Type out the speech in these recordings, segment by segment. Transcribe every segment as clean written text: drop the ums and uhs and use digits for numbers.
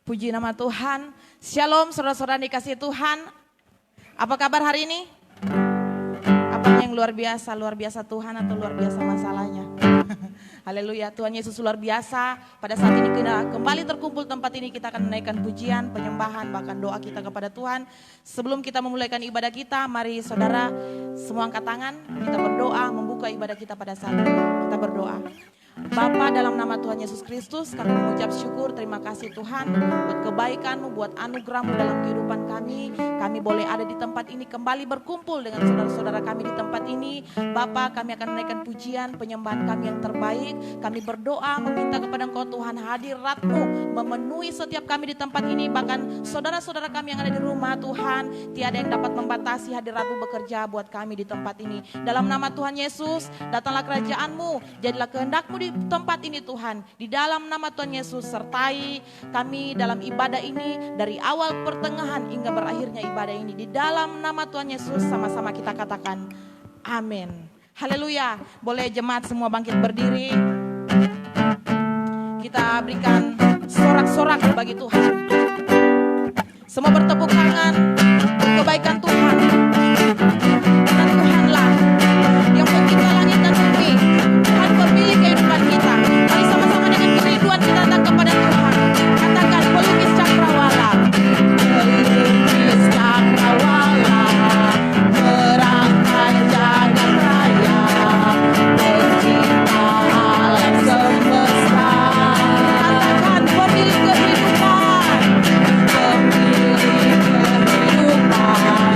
Puji nama Tuhan. Shalom saudara-saudara dikasihi Tuhan. Apa kabar hari ini? Apa yang luar biasa Tuhan atau luar biasa masalahnya? Haleluya, Tuhan Yesus luar biasa. Pada saat ini kita kembali terkumpul tempat ini, kita akan menaikkan pujian, penyembahan, bahkan doa kita kepada Tuhan. Sebelum kita memulaikan ibadah kita, mari saudara semua angkat tangan, kita berdoa, membuka ibadah kita pada saat ini. Kita berdoa. Bapa, dalam nama Tuhan Yesus Kristus, kami mengucap syukur, terima kasih Tuhan buat kebaikan-Mu, buat anugerah-Mu dalam kehidupan kami. Kami boleh ada di tempat ini, kembali berkumpul dengan saudara-saudara kami di tempat ini. Bapa, kami akan menaikkan pujian, penyembahan kami yang terbaik. Kami berdoa, meminta kepada Engkau Tuhan, hadirat-Mu memenuhi setiap kami di tempat ini. Bahkan saudara-saudara kami yang ada di rumah Tuhan, tiada yang dapat membatasi hadirat-Mu bekerja buat kami di tempat ini. Dalam nama Tuhan Yesus, datanglah kerajaan-Mu, jadilah kehendak-Mu di tempat ini Tuhan. Di dalam nama Tuhan Yesus, sertai kami dalam ibadah ini dari awal pertengahan hingga berakhirnya ibadah ini. Di dalam nama Tuhan Yesus sama-sama kita katakan amin. Haleluya. Boleh jemaat semua bangkit berdiri. Kita berikan sorak-sorak bagi Tuhan. Semua bertepuk tangan untuk kebaikan Tuhan. Dan Tuhanlah yang pencipta langit dan bumi. Tuhan pemilik kehidupan kita. Mari sama-sama dengan kerinduan kita datang kepada Tuhan. Katakan pelukis cakrawala. Pelukis cakrawala, merangkai jagat raya, pencipta alam semesta. Katakan pemilik kehidupan. Pemilik kehidupan.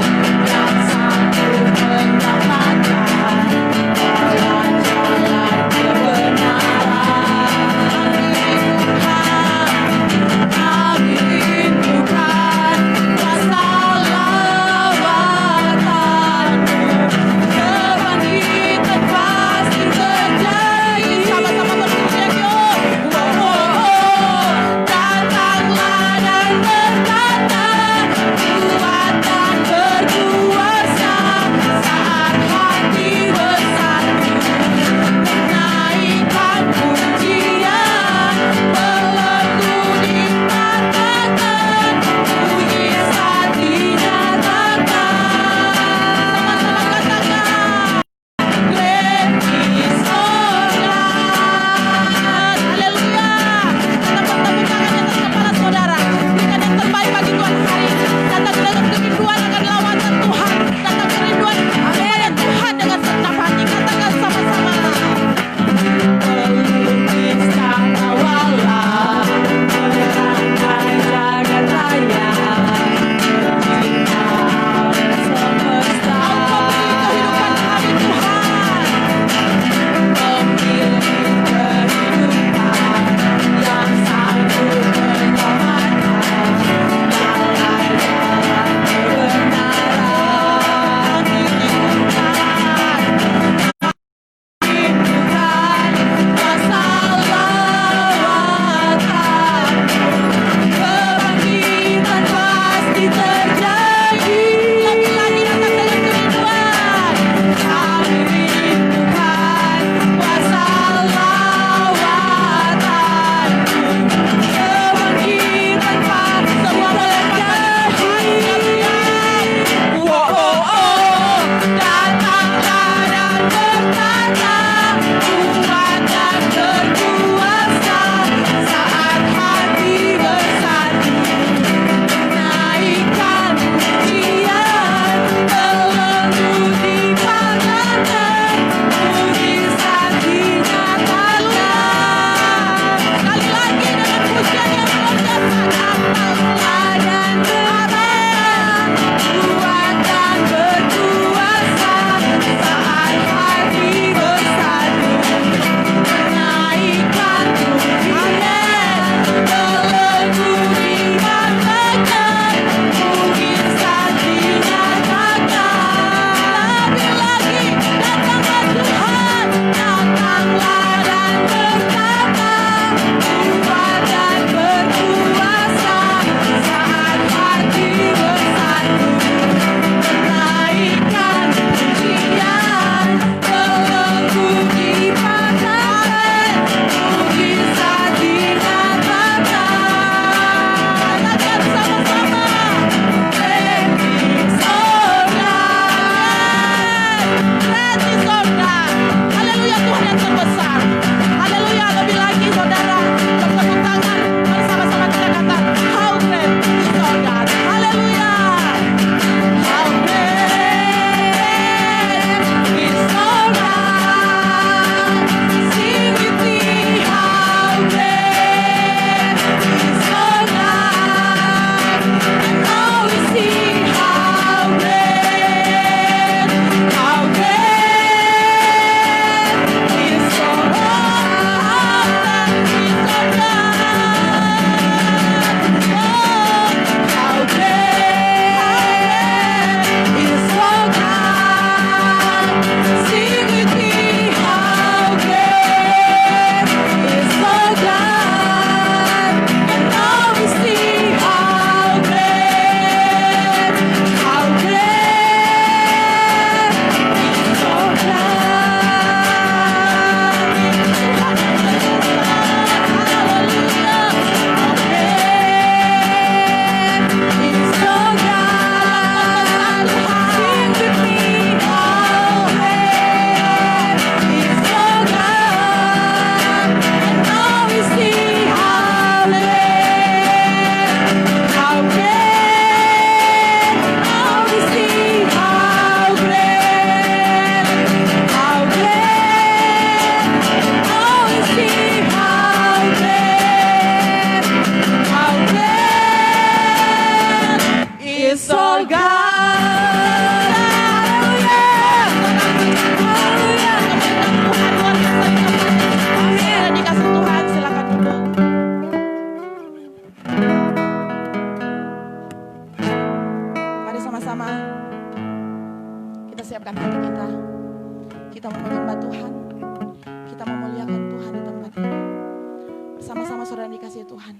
bersama-sama saudara dikasih Tuhan.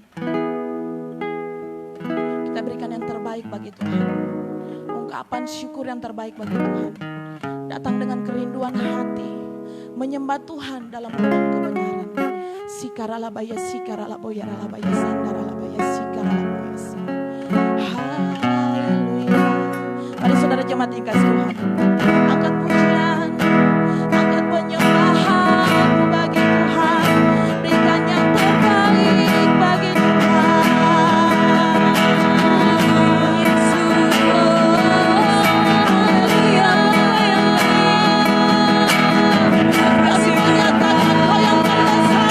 Kita berikan yang terbaik bagi Tuhan. Ungkapan syukur yang terbaik bagi Tuhan. Datang dengan kerinduan hati. Menyembah Tuhan dalam bulan kebenaran. Sikaralabaya, sikaralaboya, ralabaya, sandaralabaya, sikaralaboya. Haleluya. Mari saudara jemaat yang kasih Tuhan. Angkat pujian, angkat penyembahan bagi Tuhan. Berikan yang terbaik bagi Tuhan. Kami menyatakan Kau yang terbesar.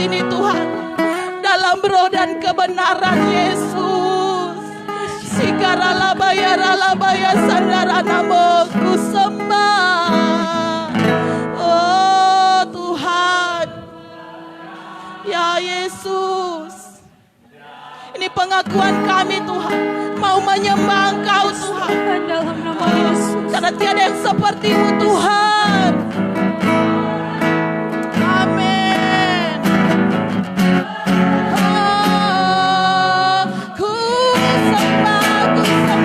ini Tuhan, dalam roh dan kebenaran Yesus. Sikaralabaya ralabaya sandaranamo, ku sembah. Oh Tuhan, ya Yesus, ini pengakuan kami Tuhan, mau menyembah Engkau Tuhan, dalam nama Yesus. karena tiada yang seperti-Mu Tuhan. Amin. Oh, ku sembah Tuhan.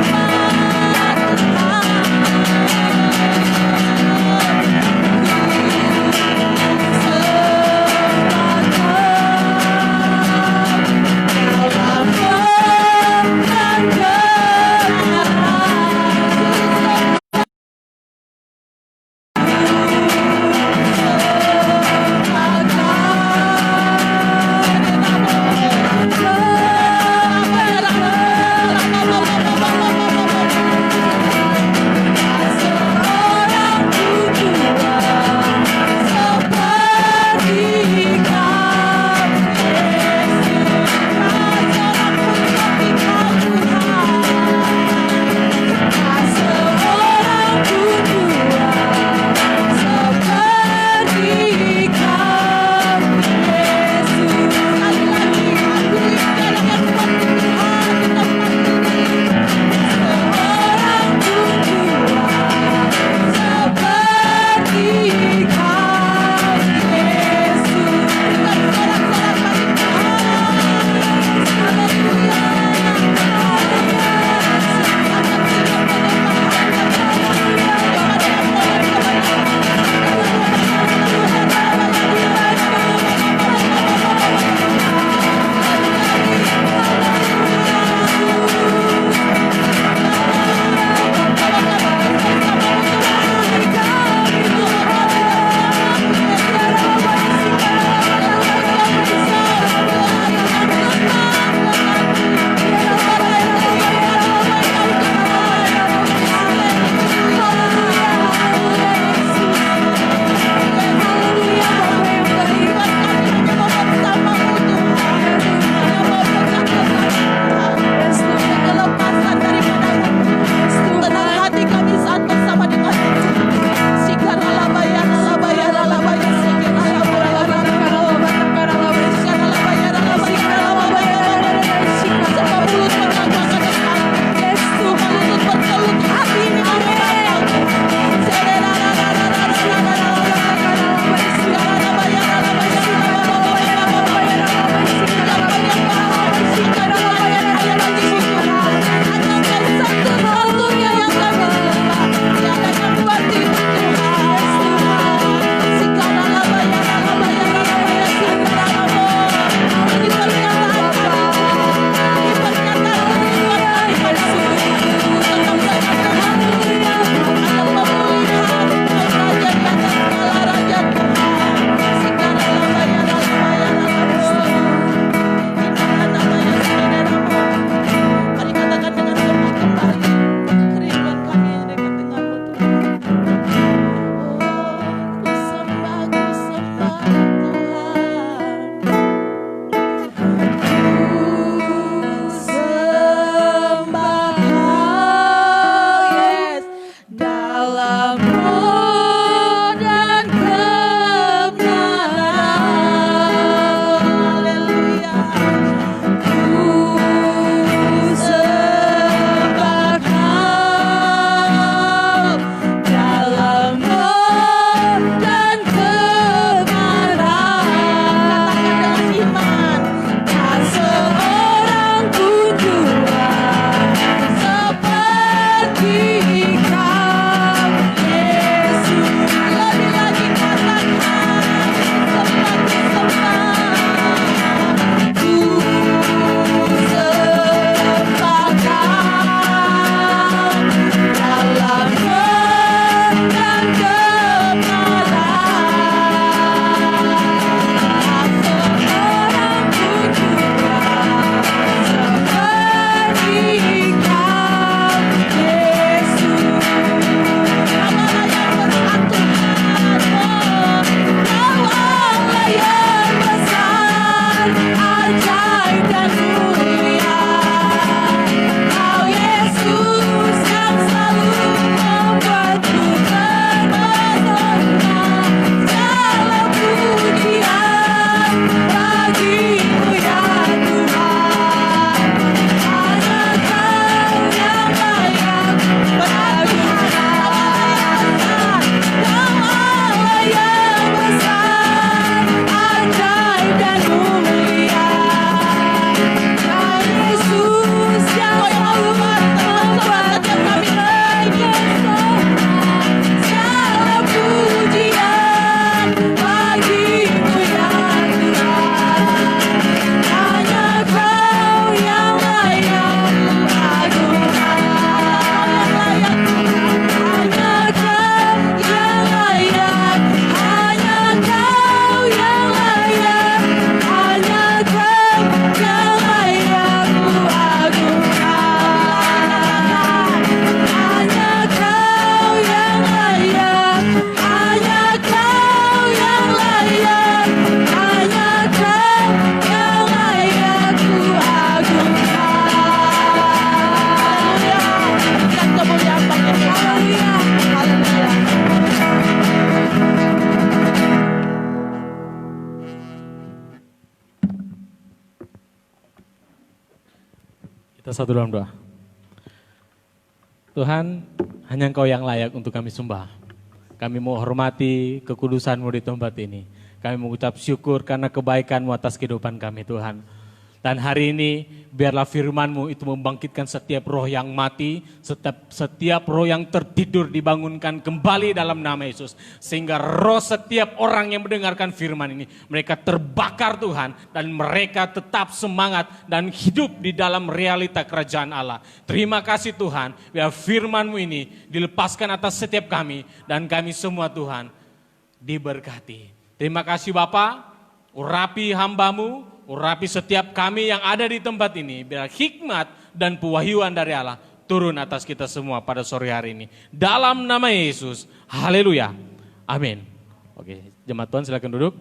Kita satu dalam doa. Tuhan, hanya Engkau yang layak untuk kami sembah. Kami mau hormati kekudusan-Mu di tempat ini. Kami mengucap syukur karena kebaikan-Mu atas kehidupan kami, Tuhan. Dan hari ini biarlah firman-Mu itu membangkitkan setiap roh yang mati, setiap roh yang tertidur dibangunkan kembali dalam nama Yesus. Sehingga roh setiap orang yang mendengarkan firman ini, mereka terbakar Tuhan dan mereka tetap semangat dan hidup di dalam realita kerajaan Allah. Terima kasih Tuhan, biar firman-Mu ini dilepaskan atas setiap kami dan kami semua Tuhan diberkati. Terima kasih Bapa, urapi hamba-Mu, urapi setiap kami yang ada di tempat ini, biar hikmat dan pewahyuan dari Allah turun atas kita semua pada sore hari ini. Dalam nama Yesus, haleluya, amin. Oke, jemaat Tuhan silakan duduk.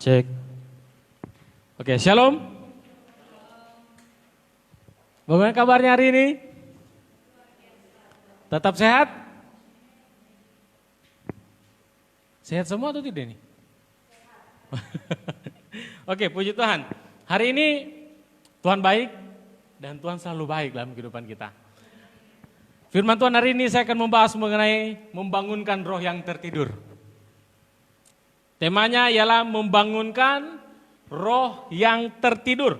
Cek. Oke, shalom. Bagaimana kabarnya hari ini? Tetap sehat? Sehat semua atau tidak nih? Oke, puji Tuhan. Hari ini Tuhan baik dan Tuhan selalu baik dalam kehidupan kita. Firman Tuhan hari ini saya akan membahas mengenai membangunkan roh yang tertidur. Temanya ialah membangunkan roh yang tertidur.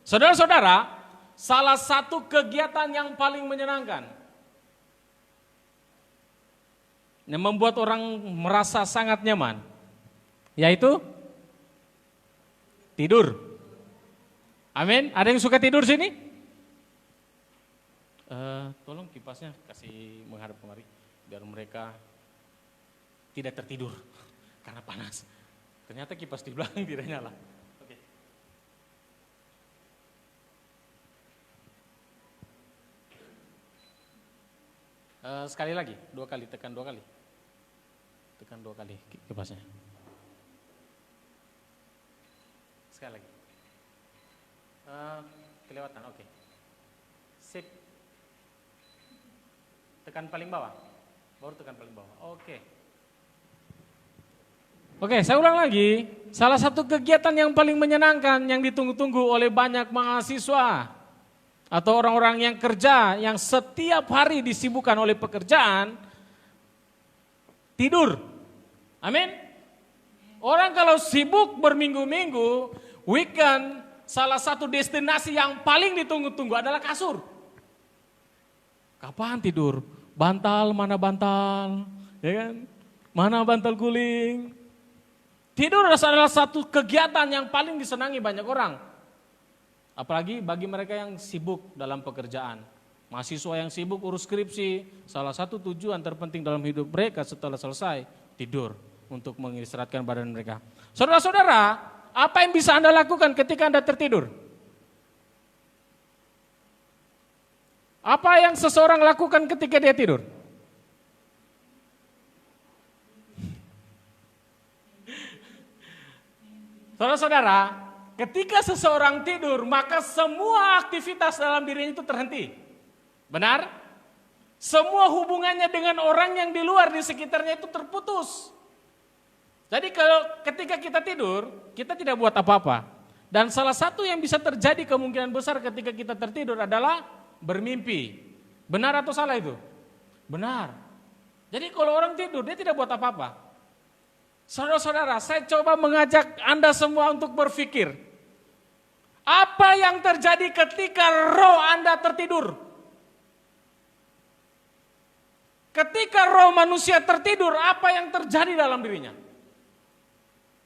Saudara-saudara, salah satu kegiatan yang paling menyenangkan, yang membuat orang merasa sangat nyaman, yaitu tidur. Amin. Ada yang suka tidur sini? Tolong kipasnya kasih menghadap kemari, biar mereka tidak tertidur karena panas. Ternyata kipas di belakang tidak nyala. Oke. Sekali lagi, 2 kali, tekan 2 kali. Tekan 2 kali kipasnya. Sekali lagi. Kelewatan, oke. Sip. Tekan paling bawah. Baru tekan paling bawah. Oke. Oke, saya ulang lagi. Salah satu kegiatan yang paling menyenangkan yang ditunggu-tunggu oleh banyak mahasiswa atau orang-orang yang kerja yang setiap hari disibukkan oleh pekerjaan, tidur. Amin. Orang kalau sibuk berminggu-minggu, weekend, salah satu destinasi yang paling ditunggu-tunggu adalah kasur. Kapan tidur? Bantal, mana bantal? Ya kan? Mana bantal guling? Tidur adalah satu kegiatan yang paling disenangi banyak orang. Apalagi bagi mereka yang sibuk dalam pekerjaan. Mahasiswa yang sibuk urus skripsi, salah satu tujuan terpenting dalam hidup mereka setelah selesai, tidur untuk mengistirahatkan badan mereka. Saudara-saudara, apa yang bisa Anda lakukan ketika Anda tertidur? Apa yang seseorang lakukan ketika dia tidur? Saudara-saudara, ketika seseorang tidur, maka semua aktivitas dalam dirinya itu terhenti. Benar? Semua hubungannya dengan orang yang di luar di sekitarnya itu terputus. Jadi kalau ketika kita tidur, kita tidak buat apa-apa. Dan salah satu yang bisa terjadi kemungkinan besar ketika kita tertidur adalah bermimpi. Benar atau salah itu? Benar. Jadi kalau orang tidur, dia tidak buat apa-apa. Saudara-saudara, saya coba mengajak Anda semua untuk berpikir. Apa yang terjadi ketika roh Anda tertidur? Ketika roh manusia tertidur, apa yang terjadi dalam dirinya?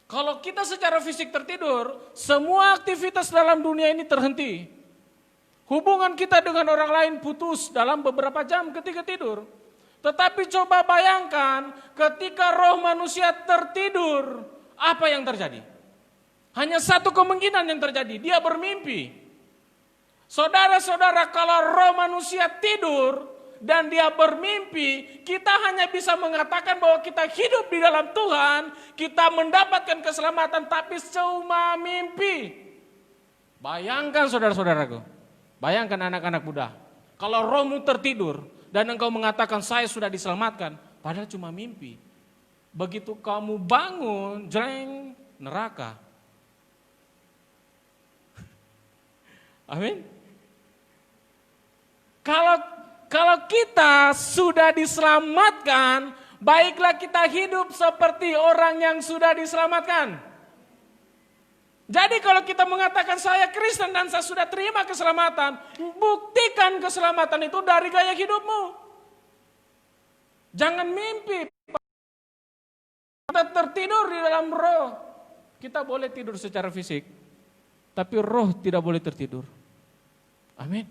Kalau kita secara fisik tertidur, semua aktivitas dalam dunia ini terhenti. Hubungan kita dengan orang lain putus dalam beberapa jam ketika tidur. Tetapi coba bayangkan ketika roh manusia tertidur, apa yang terjadi? Hanya satu kemungkinan yang terjadi, dia bermimpi. Saudara-saudara, kalau roh manusia tidur dan dia bermimpi, kita hanya bisa mengatakan bahwa kita hidup di dalam Tuhan, kita mendapatkan keselamatan, tapi cuma mimpi. Bayangkan saudara-saudaraku, bayangkan anak-anak muda, kalau rohmu tertidur dan engkau mengatakan saya sudah diselamatkan, padahal cuma mimpi. Begitu kamu bangun, jreng, neraka. Amin. Kalau kita sudah diselamatkan, baiklah kita hidup seperti orang yang sudah diselamatkan. Jadi kalau kita mengatakan saya Kristen dan saya sudah terima keselamatan, buktikan keselamatan itu dari gaya hidupmu. Jangan mimpi kita tertidur di dalam roh. Kita boleh tidur secara fisik, tapi roh tidak boleh tertidur. Amin.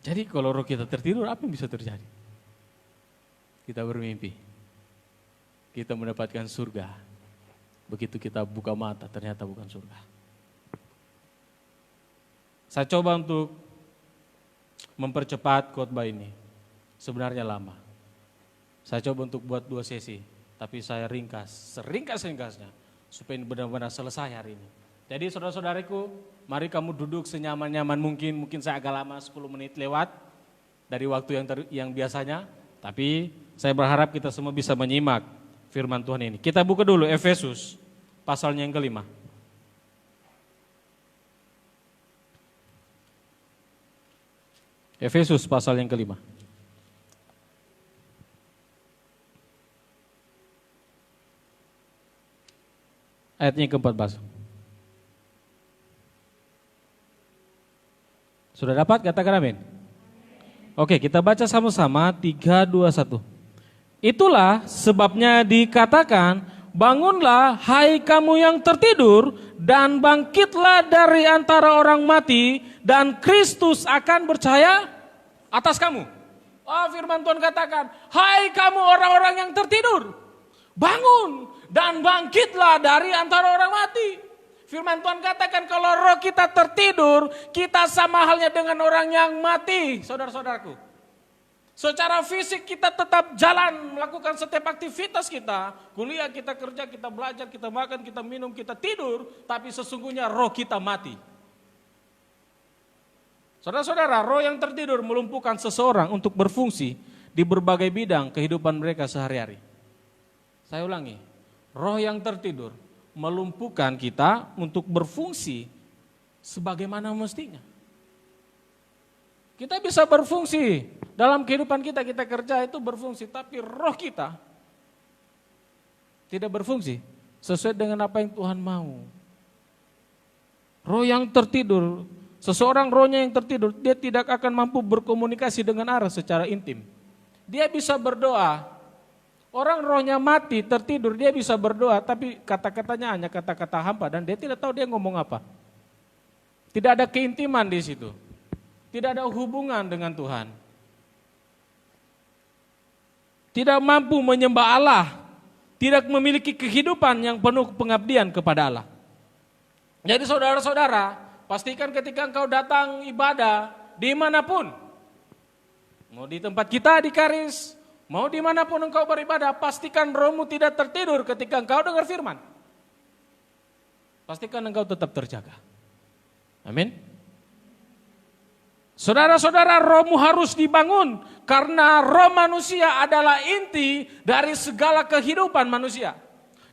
Jadi kalau roh kita tertidur, apa yang bisa terjadi? Kita bermimpi. Kita mendapatkan surga. Begitu kita buka mata, ternyata bukan surga. Saya coba untuk mempercepat khotbah ini. Sebenarnya lama. Saya coba untuk buat 2 sesi, tapi saya ringkas, seringkas-ringkasnya, supaya ini benar-benar selesai hari ini. Jadi saudara-saudariku, mari kamu duduk senyaman-nyaman mungkin saya agak lama 10 menit lewat dari waktu yang biasanya, tapi saya berharap kita semua bisa menyimak firman Tuhan ini. Kita buka dulu Efesus pasalnya yang kelima. Efesus pasal yang kelima. Ayatnya ke-14. Sudah dapat? Katakan amin. Oke, kita baca sama-sama 3, 2, 1. Itulah sebabnya dikatakan, bangunlah hai kamu yang tertidur dan bangkitlah dari antara orang mati dan Kristus akan bercahaya atas kamu. Oh, firman Tuhan katakan, hai kamu orang-orang yang tertidur, bangun dan bangkitlah dari antara orang mati. Firman Tuhan katakan kalau roh kita tertidur, kita sama halnya dengan orang yang mati, saudara-saudaraku. Secara fisik kita tetap jalan, melakukan setiap aktivitas kita. Kuliah, kita kerja, kita belajar, kita makan, kita minum, kita tidur. Tapi sesungguhnya roh kita mati. Saudara-saudara, roh yang tertidur melumpuhkan seseorang untuk berfungsi di berbagai bidang kehidupan mereka sehari-hari. Saya ulangi, roh yang tertidur melumpuhkan kita untuk berfungsi sebagaimana mestinya. Kita bisa berfungsi dalam kehidupan kita kerja itu berfungsi, tapi roh kita tidak berfungsi sesuai dengan apa yang Tuhan mau. Roh yang tertidur, seseorang rohnya yang tertidur, dia tidak akan mampu berkomunikasi dengan Allah secara intim. Dia bisa berdoa. Orang rohnya mati, tertidur, dia bisa berdoa, tapi kata-katanya hanya kata-kata hampa dan dia tidak tahu dia ngomong apa. Tidak ada keintiman di situ. Tidak ada hubungan dengan Tuhan. Tidak mampu menyembah Allah. Tidak memiliki kehidupan yang penuh pengabdian kepada Allah. Jadi saudara-saudara, pastikan ketika engkau datang ibadah dimanapun. Mau di tempat kita di Karis, mau dimanapun engkau beribadah, pastikan rohmu tidak tertidur ketika engkau dengar firman. Pastikan engkau tetap terjaga. Amin. Saudara-saudara, rohmu harus dibangun karena roh manusia adalah inti dari segala kehidupan manusia.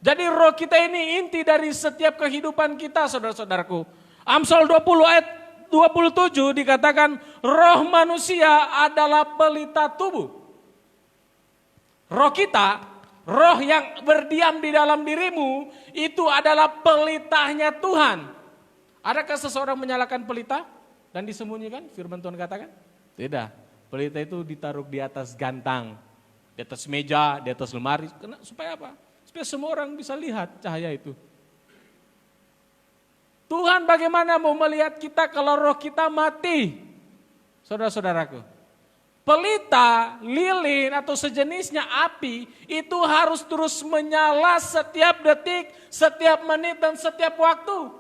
Jadi roh kita ini inti dari setiap kehidupan kita, saudara-saudaraku. Amsal 20 ayat 27 dikatakan roh manusia adalah pelita tubuh. Roh kita, roh yang berdiam di dalam dirimu, itu adalah pelitanya Tuhan. Adakah seseorang menyalakan pelita dan disembunyikan? Firman Tuhan katakan? Tidak. Pelita itu ditaruh di atas gantang, di atas meja, di atas lemari. Supaya apa? Supaya semua orang bisa lihat cahaya itu. Tuhan bagaimana mau melihat kita kalau roh kita mati? Saudara-saudaraku. Pelita, lilin atau sejenisnya api itu harus terus menyala setiap detik, setiap menit dan setiap waktu.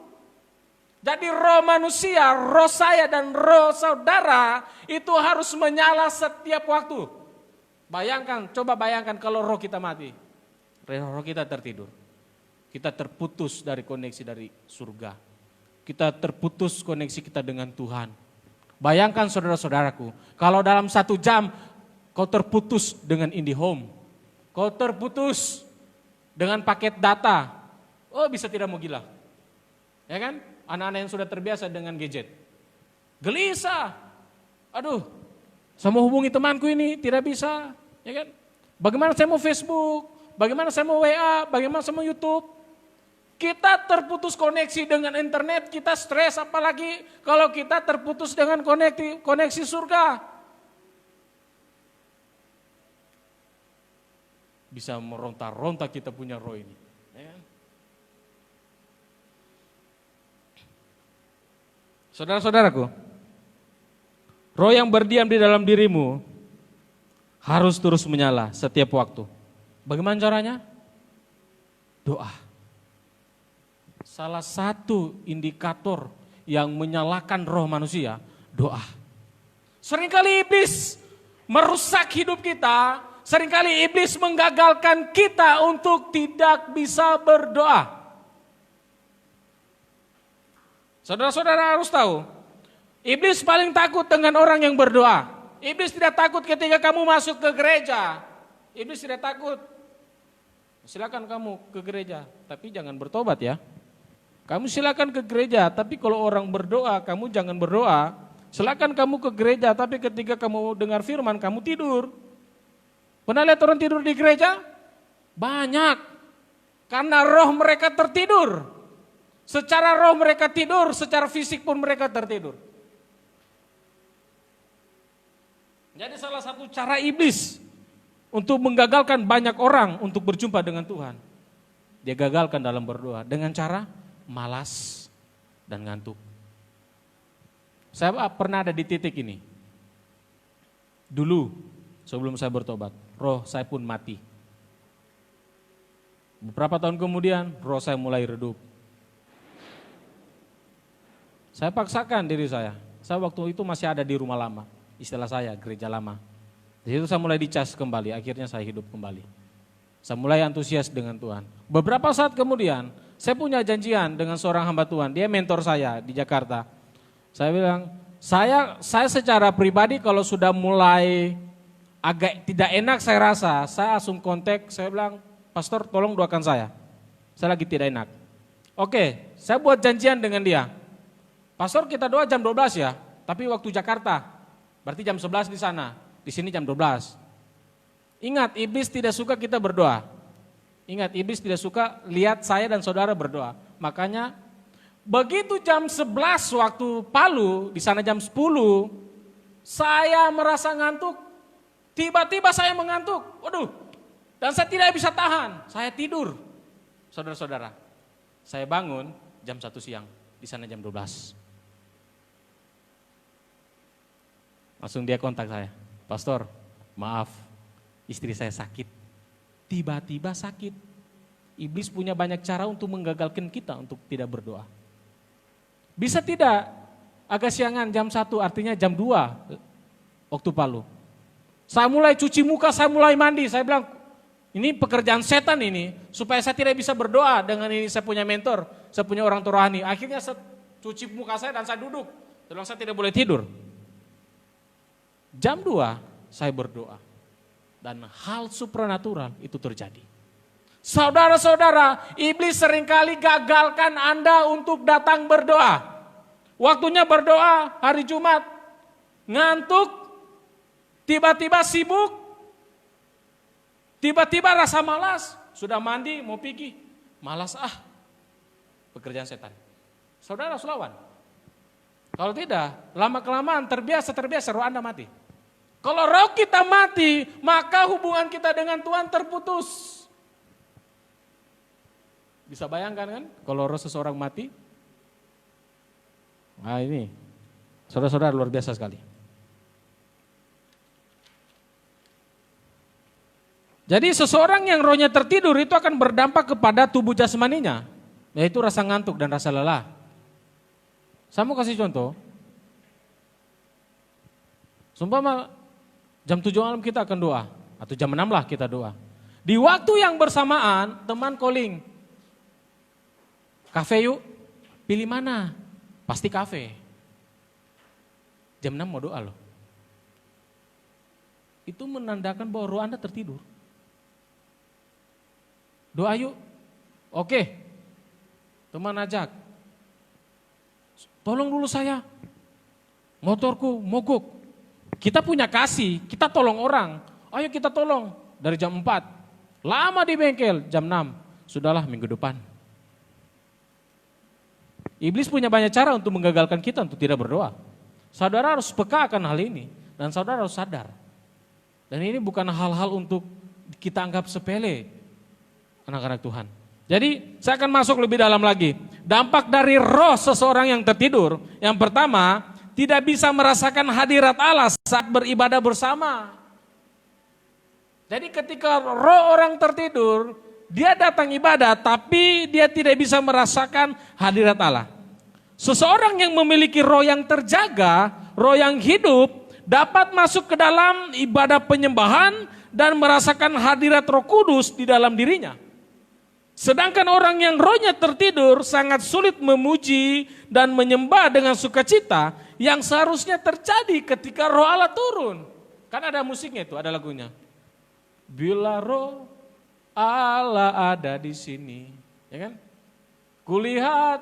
Jadi roh manusia, roh saya dan roh saudara itu harus menyala setiap waktu. Bayangkan, coba bayangkan kalau roh kita mati. Roh kita tertidur. Kita terputus dari koneksi dari surga. Kita terputus koneksi kita dengan Tuhan. Bayangkan saudara-saudaraku, kalau dalam 1 jam kau terputus dengan IndiHome, kau terputus dengan paket data, oh bisa tidak mau gila. Ya kan? Anak-anak yang sudah terbiasa dengan gadget. Gelisah. Aduh, saya mau hubungi temanku ini tidak bisa, ya kan? Bagaimana saya mau Facebook? Bagaimana saya mau WA? Bagaimana saya mau YouTube? Kita terputus koneksi dengan internet, kita stres, apalagi kalau kita terputus dengan koneksi surga. Bisa meronta-ronta kita punya roh ini. Ya. Saudara-saudaraku, roh yang berdiam di dalam dirimu harus terus menyala setiap waktu. Bagaimana caranya? Doa. Salah satu indikator yang menyalakan roh manusia, doa. Seringkali iblis merusak hidup kita, seringkali iblis menggagalkan kita untuk tidak bisa berdoa. Saudara-saudara harus tahu, iblis paling takut dengan orang yang berdoa. Iblis tidak takut ketika kamu masuk ke gereja. Iblis tidak takut. Silakan kamu ke gereja, tapi jangan bertobat ya. Kamu silakan ke gereja, tapi kalau orang berdoa, kamu jangan berdoa. Silakan kamu ke gereja, tapi ketika kamu dengar firman, kamu tidur. Pernah lihat orang tidur di gereja? Banyak. Karena roh mereka tertidur. Secara roh mereka tidur, secara fisik pun mereka tertidur. Jadi salah satu cara iblis untuk menggagalkan banyak orang untuk berjumpa dengan Tuhan. Dia gagalkan dalam berdoa dengan cara malas dan ngantuk. Saya pernah ada di titik ini. Dulu sebelum saya bertobat, roh saya pun mati. Beberapa tahun kemudian roh saya mulai redup. Saya paksakan diri saya. Saya waktu itu masih ada di rumah lama, istilah saya gereja lama. Di situ saya mulai dicas kembali, akhirnya saya hidup kembali. Saya mulai antusias dengan Tuhan. Beberapa saat kemudian, saya punya janjian dengan seorang hamba Tuhan, dia mentor saya di Jakarta. Saya bilang, saya secara pribadi kalau sudah mulai agak tidak enak saya rasa, saya langsung kontak, saya bilang, pastor tolong doakan saya lagi tidak enak. Oke, saya buat janjian dengan dia. Pastor kita doa jam 12 ya, tapi waktu Jakarta, berarti jam 11 di sana, di sini jam 12. Ingat, iblis tidak suka kita berdoa. Ingat, iblis tidak suka lihat saya dan saudara berdoa. Makanya begitu jam 11 waktu Palu, di sana jam 10, saya merasa ngantuk. Tiba-tiba saya mengantuk. Waduh, dan saya tidak bisa tahan. Saya tidur. Saudara-saudara, saya bangun jam 1 siang, di sana jam 12. Langsung dia kontak saya, pastor, maaf, istri saya sakit. Tiba-tiba sakit. Iblis punya banyak cara untuk menggagalkan kita untuk tidak berdoa. Bisa tidak agak siangan jam 1 artinya jam 2 waktu Palu. Saya mulai cuci muka, saya mulai mandi. Saya bilang ini pekerjaan setan ini supaya saya tidak bisa berdoa. Dengan ini saya punya mentor, saya punya orang rohani. Akhirnya saya cuci muka saya dan saya duduk. Saya saya tidak boleh tidur. Jam 2 saya berdoa. Dan hal supranatural itu terjadi. Saudara-saudara, iblis seringkali gagalkan Anda untuk datang berdoa. Waktunya berdoa hari Jumat, ngantuk, tiba-tiba sibuk, tiba-tiba rasa malas, sudah mandi mau pergi, malas pekerjaan setan. Saudara harus lawan. Kalau tidak, lama-kelamaan terbiasa roh Anda mati. Kalau roh kita mati, maka hubungan kita dengan Tuhan terputus. Bisa bayangkan kan, kalau roh seseorang mati? Nah ini, saudara-saudara luar biasa sekali. Jadi seseorang yang rohnya tertidur itu akan berdampak kepada tubuh jasmaninya, yaitu rasa ngantuk dan rasa lelah. Saya mau kasih contoh. Sumpama jam 7 malam kita akan doa, atau jam 6 lah kita doa. Di waktu yang bersamaan, teman calling. Kafe yuk, pilih mana? Pasti kafe. Jam 6 mau doa loh. Itu menandakan bahwa roh Anda tertidur. Doa yuk. Oke. Teman ajak. Tolong dulu saya, motorku mogok. Kita punya kasih, kita tolong orang. Ayo kita tolong dari jam 4. Lama di bengkel, jam 6. Sudahlah minggu depan. Iblis punya banyak cara untuk menggagalkan kita untuk tidak berdoa. Saudara harus peka akan hal ini. Dan saudara harus sadar. Dan ini bukan hal-hal untuk kita anggap sepele, anak-anak Tuhan. Jadi saya akan masuk lebih dalam lagi. Dampak dari roh seseorang yang tertidur. Yang pertama, tidak bisa merasakan hadirat Allah saat beribadah bersama. Jadi ketika roh orang tertidur, dia datang ibadah tapi dia tidak bisa merasakan hadirat Allah. Seseorang yang memiliki roh yang terjaga, roh yang hidup, dapat masuk ke dalam ibadah penyembahan dan merasakan hadirat Roh Kudus di dalam dirinya. Sedangkan orang yang rohnya tertidur sangat sulit memuji dan menyembah dengan sukacita yang seharusnya terjadi ketika roh Allah turun. Kan ada musiknya itu, ada lagunya. Bila roh Allah ada di sini, ya kan? Kulihat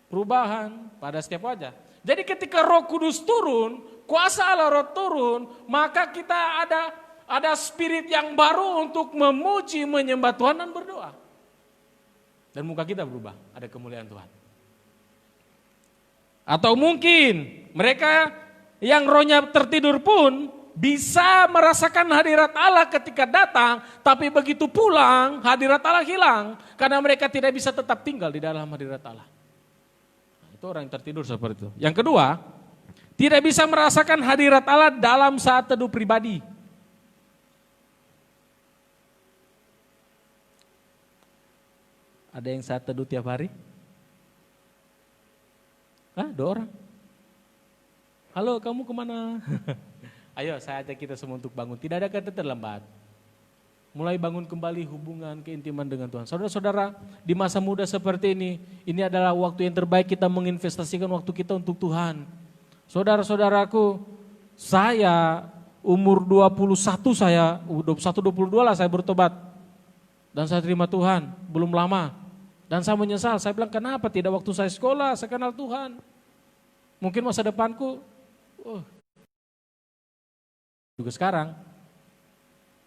perubahan pada setiap wajah. Jadi ketika Roh Kudus turun, kuasa Allah roh turun, maka kita ada spirit yang baru untuk memuji, menyembah Tuhan dan berdoa. Dan muka kita berubah, ada kemuliaan Tuhan. Atau mungkin mereka yang rohnya tertidur pun bisa merasakan hadirat Allah ketika datang, tapi begitu pulang hadirat Allah hilang karena mereka tidak bisa tetap tinggal di dalam hadirat Allah. Nah, itu orang yang tertidur seperti itu. Yang kedua, tidak bisa merasakan hadirat Allah dalam saat teduh pribadi. Ada yang saat teduh tiap hari? Hah, 2 orang. Halo, kamu kemana? Ayo, saya ajak kita semua untuk bangun. Tidak ada kata terlambat. Mulai bangun kembali hubungan keintiman dengan Tuhan. Saudara-saudara, di masa muda seperti ini adalah waktu yang terbaik kita menginvestasikan waktu kita untuk Tuhan. Saudara-saudaraku, saya umur 21, saya 21-22 lah saya bertobat. Dan saya terima Tuhan, belum lama. Dan saya menyesal, saya bilang kenapa tidak waktu saya sekolah, saya kenal Tuhan. Mungkin masa depanku, juga sekarang,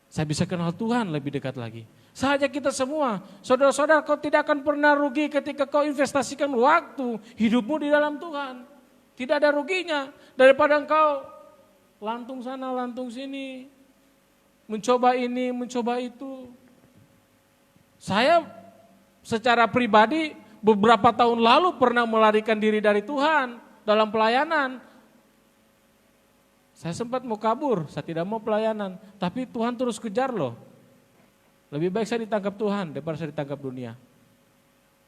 saya bisa kenal Tuhan lebih dekat lagi. Saya ajak kita semua, saudara-saudara, kau tidak akan pernah rugi ketika kau investasikan waktu hidupmu di dalam Tuhan. Tidak ada ruginya daripada engkau lantung sana, lantung sini, mencoba ini, mencoba itu. Saya secara pribadi beberapa tahun lalu pernah melarikan diri dari Tuhan dalam pelayanan. Saya sempat mau kabur, saya tidak mau pelayanan, tapi Tuhan terus kejar loh. Lebih baik saya ditangkap Tuhan daripada saya ditangkap dunia.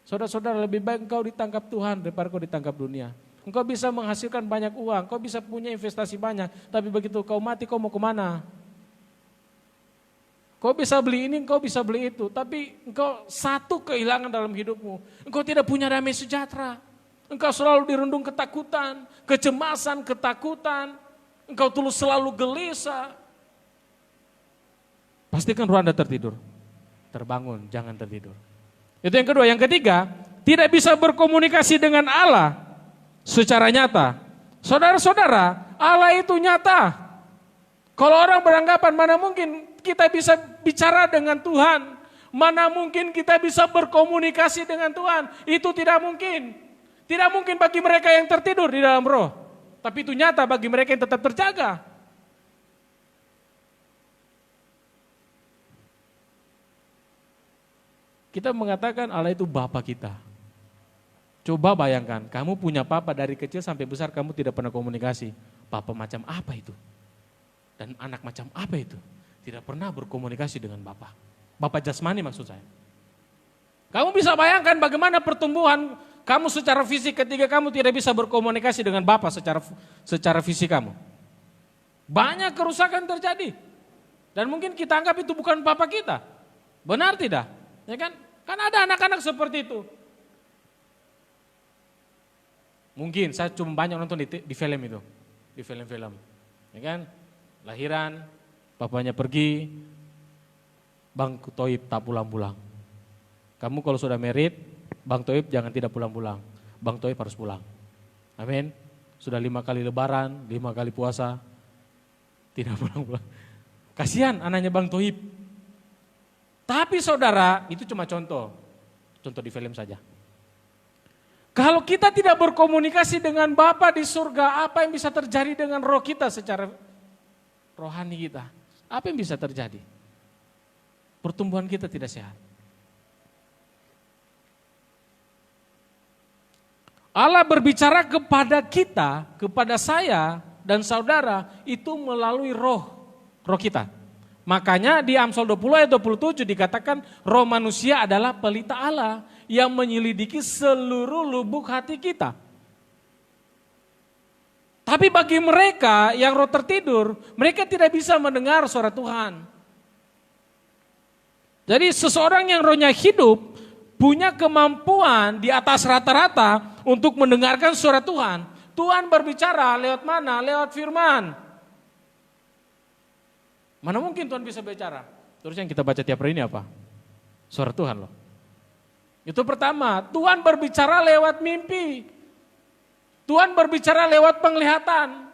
Saudara-saudara, lebih baik engkau ditangkap Tuhan daripada engkau ditangkap dunia. Engkau bisa menghasilkan banyak uang, engkau bisa punya investasi banyak, tapi begitu kau mati kau mau kemana? Kau bisa beli ini, kau bisa beli itu, tapi engkau satu kehilangan dalam hidupmu. Engkau tidak punya damai sejahtera. Engkau selalu dirundung ketakutan, kecemasan, ketakutan. Engkau terus selalu gelisah. Pastikan roh Anda tertidur. Terbangun, jangan tertidur. Itu yang kedua. Yang ketiga, tidak bisa berkomunikasi dengan Allah secara nyata. Saudara-saudara, Allah itu nyata. Kalau orang beranggapan mana mungkin kita bisa bicara dengan Tuhan, mana mungkin kita bisa berkomunikasi dengan Tuhan, itu tidak mungkin. Tidak mungkin bagi mereka yang tertidur di dalam roh, tapi itu nyata bagi mereka yang tetap terjaga. Kita mengatakan Allah itu Bapa kita. Coba bayangkan, kamu punya papa dari kecil sampai besar kamu tidak pernah komunikasi. Papa macam apa itu? Dan anak macam apa itu? Tidak pernah berkomunikasi dengan Bapa. Bapa jasmani maksud saya. Kamu bisa bayangkan bagaimana pertumbuhan kamu secara fisik ketika kamu tidak bisa berkomunikasi dengan Bapa secara fisik kamu. Banyak kerusakan terjadi. Dan mungkin kita anggap itu bukan Bapa kita. Benar tidak? Ya kan? Kan ada anak-anak seperti itu. Mungkin saya cuma banyak nonton di film itu. Di film-film. Ya kan? Lahiran, papanya pergi, Bang Toib tak pulang-pulang. Kamu kalau sudah married, Bang Toib jangan tidak pulang-pulang. Bang Toib harus pulang. Amin. Sudah 5 kali lebaran, 5 kali puasa, tidak pulang-pulang. Kasihan anaknya Bang Tohib. Tapi saudara, itu cuma contoh di film saja. Kalau kita tidak berkomunikasi dengan Bapa di surga, apa yang bisa terjadi dengan roh kita secara rohani kita? Apa yang bisa terjadi? Pertumbuhan kita tidak sehat. Allah berbicara kepada kita, kepada saya dan saudara itu melalui roh kita. Makanya di Amsal 20 ayat 27 dikatakan roh manusia adalah pelita Allah yang menyelidiki seluruh lubuk hati kita. Tapi bagi mereka yang roh tertidur, mereka tidak bisa mendengar suara Tuhan. Jadi seseorang yang rohnya hidup punya kemampuan di atas rata-rata untuk mendengarkan suara Tuhan. Tuhan berbicara lewat mana? Lewat firman. Mana mungkin Tuhan bisa bicara? Terus yang kita baca tiap hari ini apa? Suara Tuhan loh. Itu pertama, Tuhan berbicara lewat mimpi. Tuhan berbicara lewat penglihatan.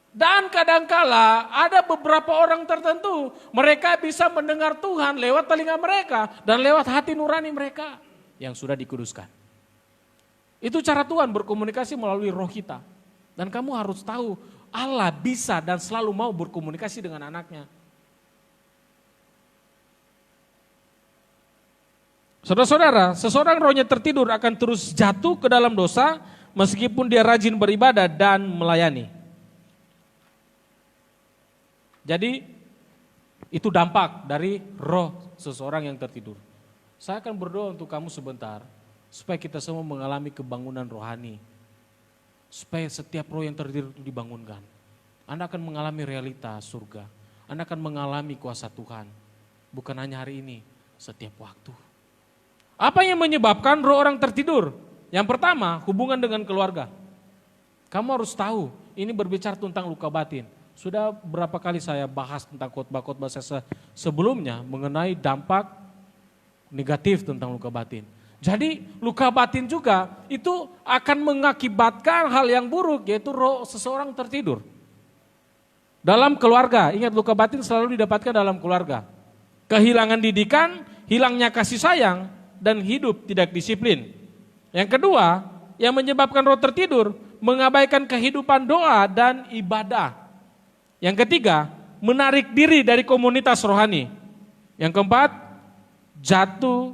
Dan kadangkala ada beberapa orang tertentu, mereka bisa mendengar Tuhan lewat telinga mereka dan lewat hati nurani mereka yang sudah dikuduskan. Itu cara Tuhan berkomunikasi melalui roh kita. Dan kamu harus tahu, Allah bisa dan selalu mau berkomunikasi dengan anaknya. Saudara-saudara, seseorang rohnya tertidur akan terus jatuh ke dalam dosa meskipun dia rajin beribadah dan melayani. Jadi itu dampak dari roh seseorang yang tertidur. Saya akan berdoa untuk kamu sebentar supaya kita semua mengalami kebangunan rohani. Supaya setiap roh yang tertidur itu dibangunkan. Anda akan mengalami realita surga. Anda akan mengalami kuasa Tuhan. Bukan hanya hari ini, setiap waktu. Apa yang menyebabkan roh orang tertidur? Yang pertama, hubungan dengan keluarga. Kamu harus tahu, ini berbicara tentang luka batin. Sudah berapa kali saya bahas tentang khotbah-khotbah saya sebelumnya mengenai dampak negatif tentang luka batin. Jadi luka batin juga itu akan mengakibatkan hal yang buruk, yaitu roh seseorang tertidur. Dalam keluarga, ingat luka batin selalu didapatkan dalam keluarga. Kehilangan didikan, hilangnya kasih sayang, dan hidup tidak disiplin. Yang kedua, yang menyebabkan roh tertidur, mengabaikan kehidupan doa dan ibadah. Yang ketiga, menarik diri dari komunitas rohani. Yang keempat, jatuh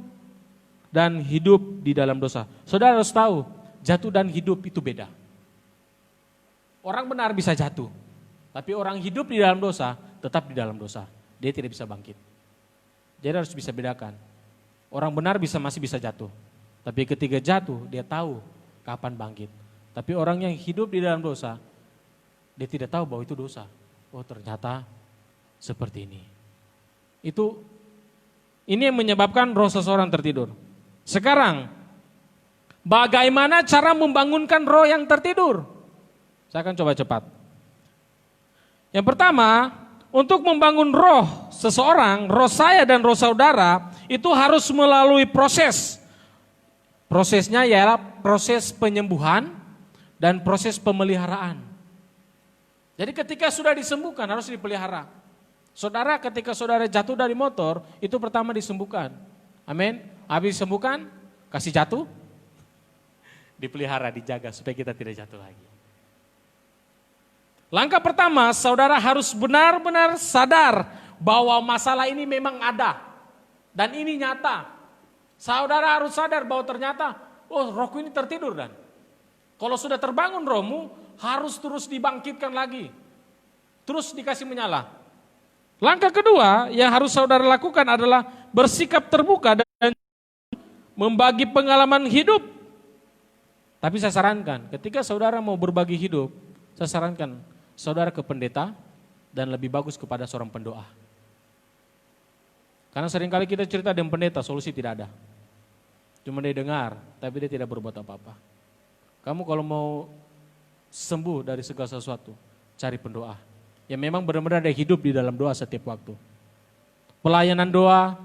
dan hidup di dalam dosa. Saudara harus tahu, jatuh dan hidup itu beda. Orang benar bisa jatuh, tapi orang hidup di dalam dosa, tetap di dalam dosa. Dia tidak bisa bangkit. Jadi harus bisa bedakan. Orang benar masih bisa jatuh, tapi ketika jatuh dia tahu kapan bangkit. Tapi orang yang hidup di dalam dosa, dia tidak tahu bahwa itu dosa. Oh ternyata seperti ini. Ini yang menyebabkan roh seseorang tertidur. Sekarang, bagaimana cara membangunkan roh yang tertidur? Saya akan coba cepat. Yang pertama, untuk membangun roh seseorang, roh saya dan roh saudara, itu harus melalui proses. Prosesnya ialah proses penyembuhan dan proses pemeliharaan. Jadi ketika sudah disembuhkan harus dipelihara. Saudara ketika saudara jatuh dari motor, itu pertama disembuhkan. Amin. Habis disembuhkan, kasih jatuh, dipelihara, dijaga supaya kita tidak jatuh lagi. Langkah pertama, saudara harus benar-benar sadar bahwa masalah ini memang ada. Dan ini nyata. Saudara harus sadar bahwa ternyata, oh rohku ini tertidur dan. Kalau sudah terbangun rohmu, harus terus dibangkitkan lagi. Terus dikasih menyala. Langkah kedua yang harus saudara lakukan adalah bersikap terbuka dan membagi pengalaman hidup. Tapi saya sarankan, ketika saudara mau berbagi hidup, saya sarankan saudara ke pendeta dan lebih bagus kepada seorang pendoa. Karena seringkali kita cerita dengan pendeta, solusi tidak ada. Cuma dia dengar, tapi dia tidak berbuat apa-apa. Kamu kalau mau sembuh dari segala sesuatu, cari pendoa. Yang memang benar-benar ada hidup di dalam doa setiap waktu. Pelayanan doa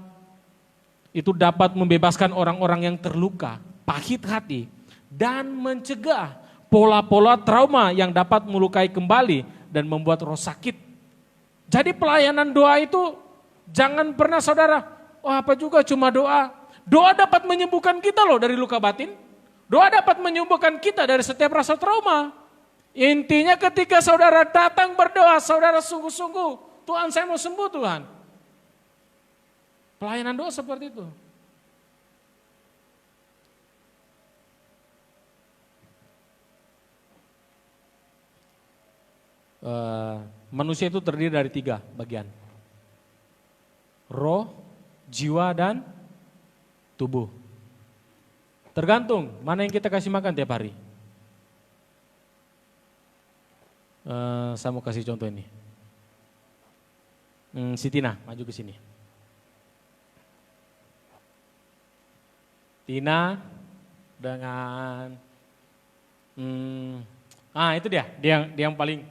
itu dapat membebaskan orang-orang yang terluka, pahit hati, dan mencegah pola-pola trauma yang dapat melukai kembali dan membuat roh sakit. Jadi pelayanan doa itu jangan pernah saudara, oh apa juga cuma doa. Doa dapat menyembuhkan kita loh dari luka batin. Doa dapat menyembuhkan kita dari setiap rasa trauma. Intinya ketika saudara datang berdoa, saudara sungguh-sungguh, Tuhan saya mau sembuh Tuhan. Pelayanan doa seperti itu. Manusia itu terdiri dari 3 bagian. Roh, jiwa, dan tubuh. Tergantung mana yang kita kasih makan tiap hari. Saya mau kasih contoh ini. Si Tina, maju ke sini. Tina dengan itu dia yang paling.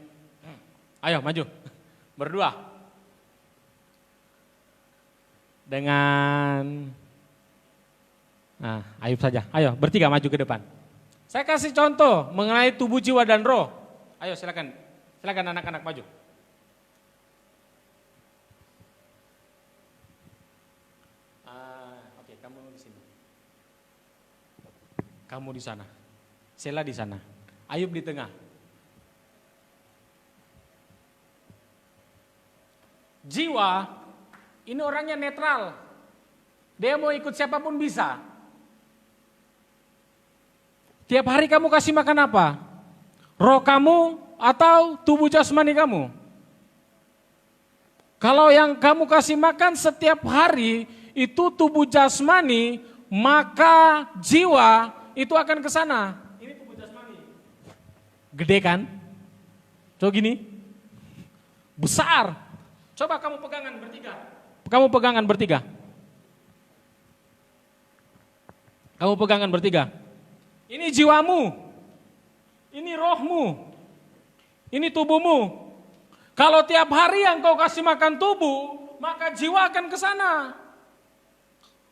Ayo maju, berdua. Dengan Ayub saja. Ayo bertiga maju ke depan. Saya kasih contoh mengenai tubuh, jiwa, dan roh. Ayo silakan anak-anak maju. Oke, kamu di sini. Kamu di sana. Sela di sana. Ayub di tengah. Jiwa, ini orangnya netral. Dia mau ikut siapapun bisa. Tiap hari kamu kasih makan apa? Roh kamu atau tubuh jasmani kamu? Kalau yang kamu kasih makan setiap hari itu tubuh jasmani, maka jiwa itu akan ke sana. Ini tubuh jasmani. Gede kan? Coba gini. Besar. Coba kamu pegangan bertiga. Kamu pegangan bertiga. Ini jiwamu. Ini rohmu. Ini tubuhmu. Kalau tiap hari yang kau kasih makan tubuh, maka jiwa akan ke sana.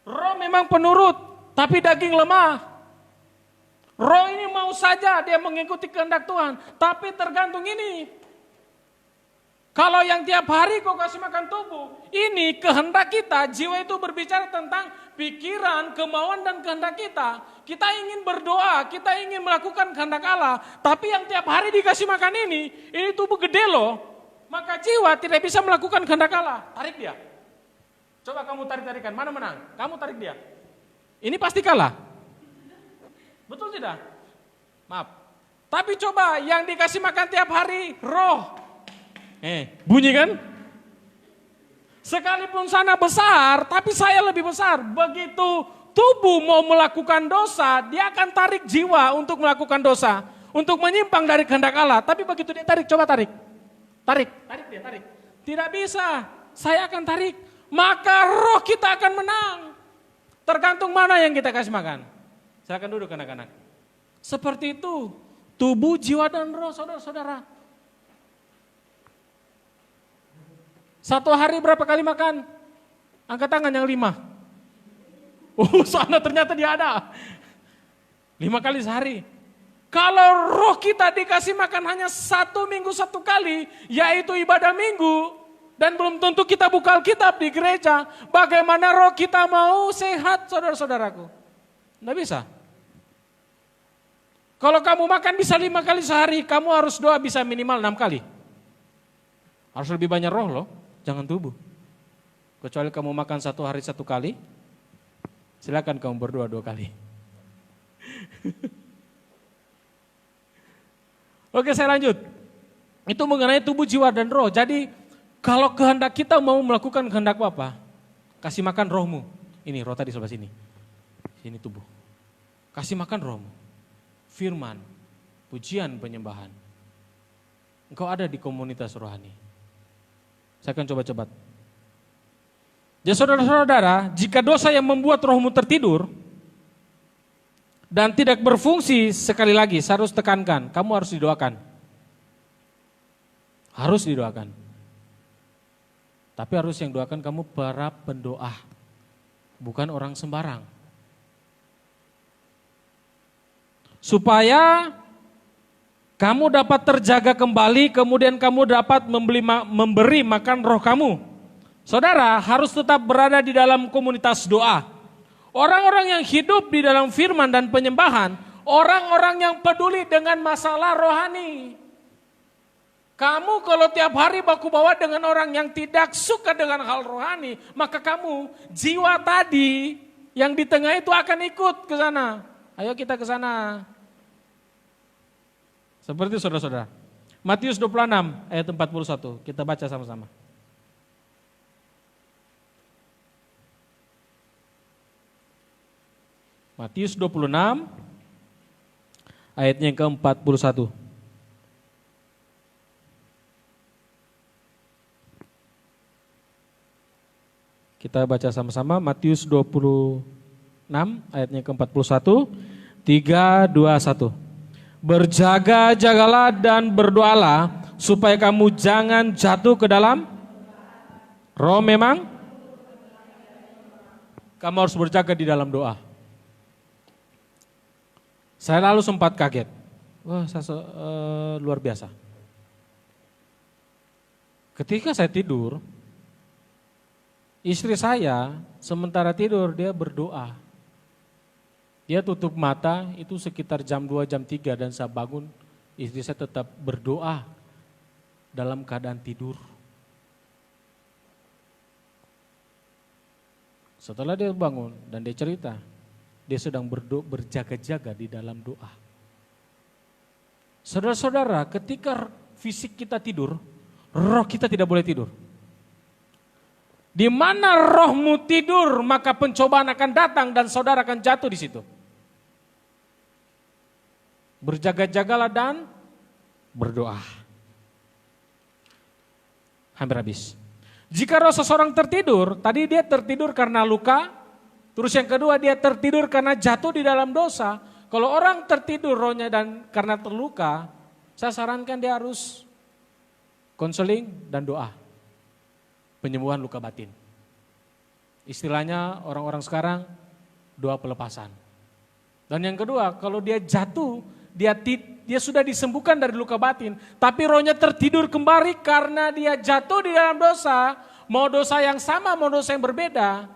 Roh memang penurut, tapi daging lemah. Roh ini mau saja dia mengikuti kehendak Tuhan, tapi tergantung ini. Kalau yang tiap hari kau kasih makan tubuh, ini kehendak kita, jiwa itu berbicara tentang pikiran, kemauan, dan kehendak kita. Kita ingin berdoa, kita ingin melakukan kehendak Allah, tapi yang tiap hari dikasih makan ini tubuh gede loh. Maka jiwa tidak bisa melakukan kehendak Allah. Tarik dia. Coba kamu tarik-tarikan, mana menang? Kamu tarik dia. Ini pasti kalah. Betul tidak? Maaf. Tapi coba yang dikasih makan tiap hari, roh. Bunyi kan? Sekalipun sana besar, tapi saya lebih besar. Begitu tubuh mau melakukan dosa, dia akan tarik jiwa untuk melakukan dosa. Untuk menyimpang dari kehendak Allah. Tapi begitu dia tarik, coba tarik. Tarik dia. Tidak bisa, saya akan tarik. Maka roh kita akan menang. Tergantung mana yang kita kasih makan. Silakan duduk anak-anak. Seperti itu, tubuh, jiwa, dan roh saudara-saudara. Satu hari berapa kali makan? Angkat tangan yang 5. Sana ternyata dia ada. 5 kali sehari. Kalau roh kita dikasih makan hanya 1 minggu 1 kali, yaitu ibadah minggu, dan belum tentu kita buka Alkitab di gereja, bagaimana roh kita mau sehat saudara-saudaraku? Tidak bisa. Kalau kamu makan bisa 5 kali sehari, kamu harus doa bisa minimal 6 kali. Harus lebih banyak roh loh. Jangan tubuh. Kecuali kamu makan 1 hari 1 kali, silakan kamu berdoa 2 kali. Oke, saya lanjut. Itu mengenai tubuh, jiwa, dan roh. Jadi kalau kehendak kita mau melakukan kehendak apa? Kasih makan rohmu. Ini roh tadi sebelah sini. Sini tubuh. Kasih makan rohmu. Firman, pujian, penyembahan. Engkau ada di komunitas rohani. Saya akan coba cepat. Jadi saudara-saudara, jika dosa yang membuat rohmu tertidur dan tidak berfungsi, sekali lagi saya harus tekankan, kamu harus didoakan. Harus didoakan. Tapi harus yang doakan kamu para pendoa, bukan orang sembarang. Supaya kamu dapat terjaga kembali, kemudian kamu dapat memberi makan roh kamu. Saudara harus tetap berada di dalam komunitas doa. Orang-orang yang hidup di dalam firman dan penyembahan, orang-orang yang peduli dengan masalah rohani. Kamu kalau tiap hari baku bawa dengan orang yang tidak suka dengan hal rohani, maka kamu jiwa tadi yang di tengah itu akan ikut ke sana. Ayo kita ke sana. Seperti saudara-saudara. Matius 26 ayat 41, kita baca sama-sama. Matius 26 ayatnya yang ke-41. Kita baca sama-sama Matius 26 ayatnya ke-41. 3, 2, 1. Berjaga-jagalah dan berdoalah supaya kamu jangan jatuh ke dalam roh memang. Kamu harus berjaga di dalam doa. Saya lalu sempat kaget. Wah, luar biasa. Ketika saya tidur, istri saya sementara tidur dia berdoa. Dia tutup mata itu sekitar jam 2, jam 3 dan saya bangun, istri saya tetap berdoa dalam keadaan tidur. Setelah dia bangun dan dia cerita, dia sedang berjaga-jaga di dalam doa. Saudara-saudara, ketika fisik kita tidur, roh kita tidak boleh tidur. Di mana rohmu tidur, maka pencobaan akan datang dan saudara akan jatuh di situ. Berjaga-jagalah dan berdoa. Hampir habis. Jika roh seseorang tertidur, tadi dia tertidur karena luka, terus yang kedua dia tertidur karena jatuh di dalam dosa. Kalau orang tertidur rohnya dan karena terluka, saya sarankan dia harus konseling dan doa. Penyembuhan luka batin. Istilahnya orang-orang sekarang doa pelepasan. Dan yang kedua, kalau dia jatuh, dia sudah disembuhkan dari luka batin, tapi rohnya tertidur kembali karena dia jatuh di dalam dosa, mau dosa yang sama, mau dosa yang berbeda,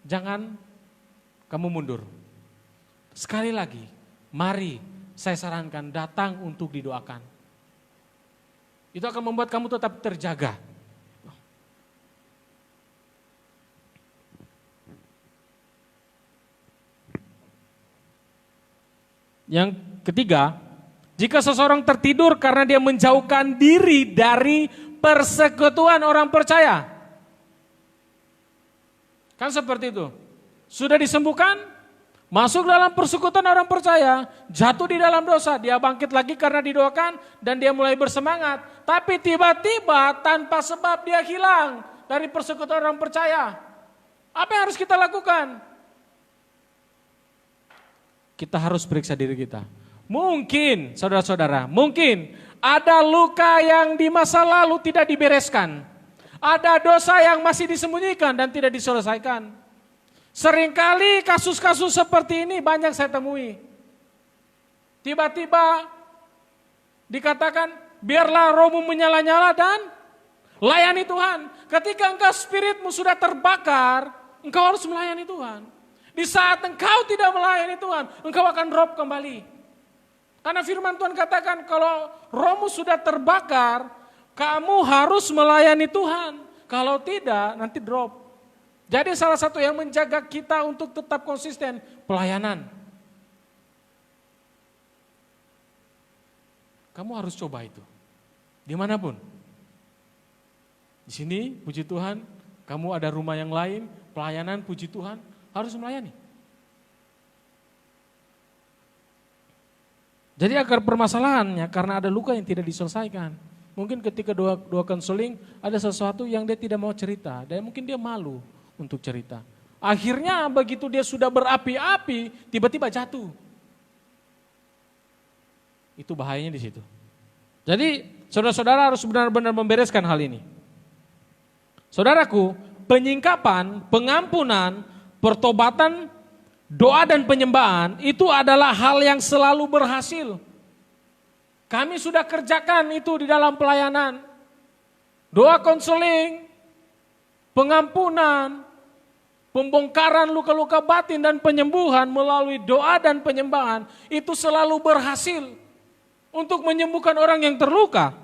jangan kamu mundur. Sekali lagi, mari saya sarankan datang untuk didoakan. Itu akan membuat kamu tetap terjaga. Yang ketiga, jika seseorang tertidur karena dia menjauhkan diri dari persekutuan orang percaya. Kan seperti itu. Sudah disembuhkan, masuk dalam persekutuan orang percaya, jatuh di dalam dosa, dia bangkit lagi karena didoakan dan dia mulai bersemangat. Tapi tiba-tiba tanpa sebab dia hilang dari persekutuan orang percaya. Apa yang harus kita lakukan? Kita harus periksa diri kita. Mungkin, saudara-saudara, mungkin ada luka yang di masa lalu tidak dibereskan. Ada dosa yang masih disembunyikan dan tidak diselesaikan. Seringkali kasus-kasus seperti ini banyak saya temui. Tiba-tiba dikatakan, biarlah rohmu menyala-nyala dan layani Tuhan. Ketika engkau spiritmu sudah terbakar, engkau harus melayani Tuhan. Di saat engkau tidak melayani Tuhan, engkau akan drop kembali. Karena firman Tuhan katakan kalau rohmu sudah terbakar, kamu harus melayani Tuhan. Kalau tidak, nanti drop. Jadi salah satu yang menjaga kita untuk tetap konsisten, pelayanan. Kamu harus coba itu, dimanapun. Di sini, puji Tuhan, kamu ada rumah yang lain, pelayanan, puji Tuhan, harus melayani. Jadi akar permasalahannya karena ada luka yang tidak diselesaikan. Mungkin ketika doa konseling ada sesuatu yang dia tidak mau cerita dan mungkin dia malu untuk cerita. Akhirnya begitu dia sudah berapi-api, tiba-tiba jatuh. Itu bahayanya di situ. Jadi saudara-saudara harus benar-benar membereskan hal ini. Saudaraku, penyingkapan, pengampunan, pertobatan, doa dan penyembahan itu adalah hal yang selalu berhasil. Kami sudah kerjakan itu di dalam pelayanan. Doa konseling, pengampunan, pembongkaran luka-luka batin dan penyembuhan melalui doa dan penyembahan itu selalu berhasil untuk menyembuhkan orang yang terluka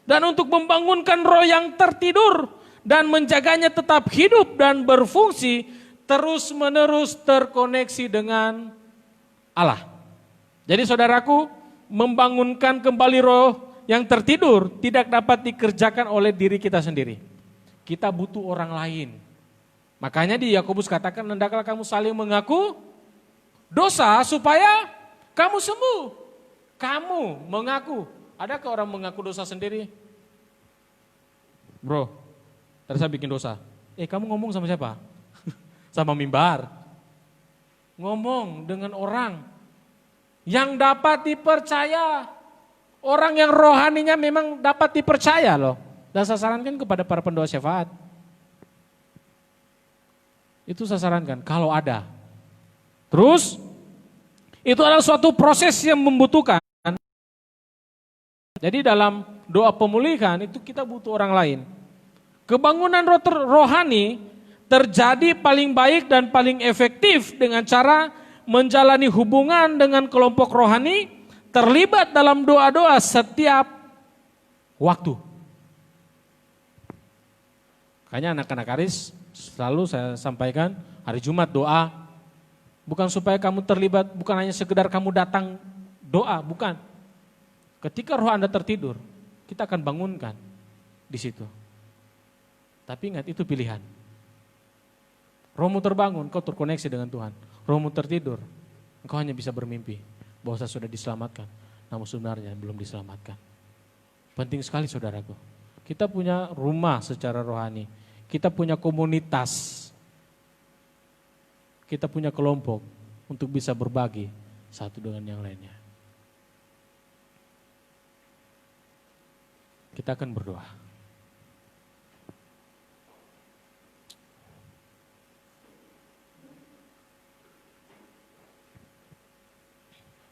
dan untuk membangunkan roh yang tertidur dan menjaganya tetap hidup dan berfungsi terus-menerus terkoneksi dengan Allah. Jadi saudaraku, membangunkan kembali roh yang tertidur tidak dapat dikerjakan oleh diri kita sendiri. Kita butuh orang lain. Makanya di Yakobus katakan, hendaklah kamu saling mengaku dosa supaya kamu sembuh. Kamu mengaku. Adakah orang mengaku dosa sendiri? Bro, tadi saya bikin dosa. Kamu ngomong sama siapa? Sama mimbar. Ngomong dengan orang yang dapat dipercaya. Orang yang rohaninya memang dapat dipercaya loh. Dan saya sarankan kepada para pendoa syafaat. Itu saya sarankan kalau ada. Terus itu adalah suatu proses yang membutuhkan. Jadi dalam doa pemulihan itu kita butuh orang lain. Kebangunan rohani terjadi paling baik dan paling efektif dengan cara menjalani hubungan dengan kelompok rohani, terlibat dalam doa-doa setiap waktu. Makanya anak-anak Aris selalu saya sampaikan hari Jumat doa, bukan supaya kamu terlibat, bukan hanya sekedar kamu datang doa, bukan. Ketika roh Anda tertidur, kita akan bangunkan di situ. Tapi ingat itu pilihan. Rohmu terbangun, kau terkoneksi dengan Tuhan. Rohmu tertidur, engkau hanya bisa bermimpi bahwa saya sudah diselamatkan, namun sebenarnya belum diselamatkan. Penting sekali saudaraku. Kita punya rumah secara rohani, kita punya komunitas, kita punya kelompok untuk bisa berbagi satu dengan yang lainnya. Kita akan berdoa.